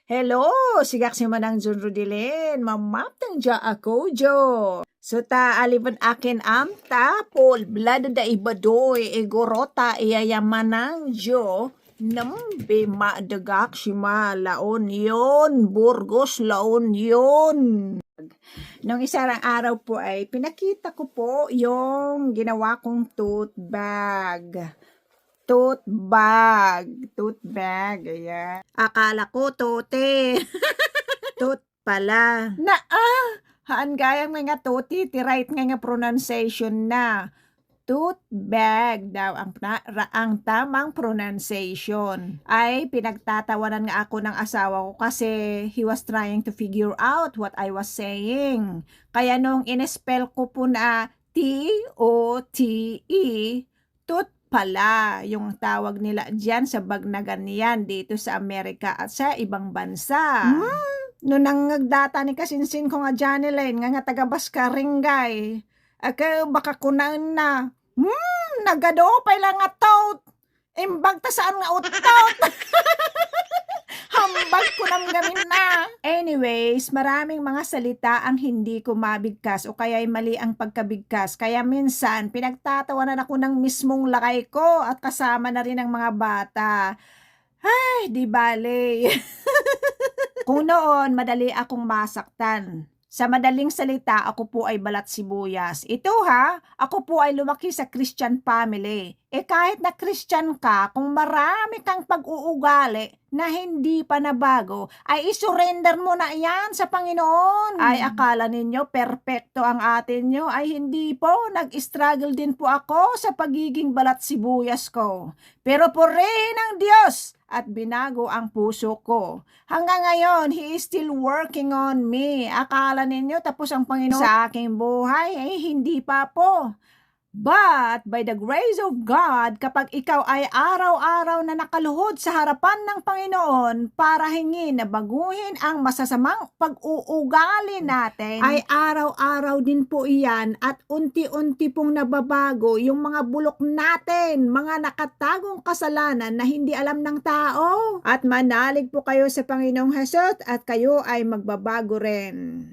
Hello, sigak si Manang Jun Rodilin, mamaptang ja ako jo. So ta aliban akin pol blado da ibadoy igorota iyayamanang jo. Nambe maadagak si laon yon, Burgos laon yon. Nung isang araw po ay pinakita ko po yung ginawa kong tote bag. Tote bag, ayan. Akala ko tote. Tote pala. Haan gayang mga tote, ti right nga pronunciation na. Tote bag daw ang tamang pronunciation. Ay pinagtatawanan nga ako ng asawa ko kasi he was trying to figure out what I was saying. Kaya nung in-spell ko po na T-O-T-E, tote pala yung tawag nila dyan sa bag na ganyan dito sa Amerika at sa ibang bansa. Noon ang nagdata ni kasinsin ko nga Janeline nga taga Baskaringay. Baka kunain na. Nagado pa lang nga tot. Imbag ta saan nga utot. Hambag ko nang gamin na. Anyways, maraming mga salita ang hindi ko mabigkas o kaya'y mali ang pagkabigkas. Kaya minsan, pinagtatawanan ako ng mismong lakay ko at kasama na rin ang mga bata. Ay, di bale. Kung noon, madali akong masaktan. Sa madaling salita, ako po ay balat sibuyas. Ito ako po ay lumaki sa Christian family. Kahit na Christian ka, kung marami kang pag-uugali na hindi pa nabago, ay isurrender mo na yan sa Panginoon. Ay akala ninyo perpekto ang atin nyo, ay hindi po. Nag-struggle din po ako sa pagiging balat sibuyas ko. Pero purihin ng Diyos at binago ang puso ko. Hanggang ngayon, He is still working on me. Akala ninyo tapos ang Panginoon sa aking buhay? Hindi pa po. But, by the grace of God, kapag ikaw ay araw-araw na nakaluhod sa harapan ng Panginoon para hingin na baguhin ang masasamang pag-uugali natin, ay araw-araw din po iyan at unti-unti pong nababago yung mga bulok natin, mga nakatagong kasalanan na hindi alam ng tao. At manalig po kayo sa Panginoong Hesus at kayo ay magbabago rin.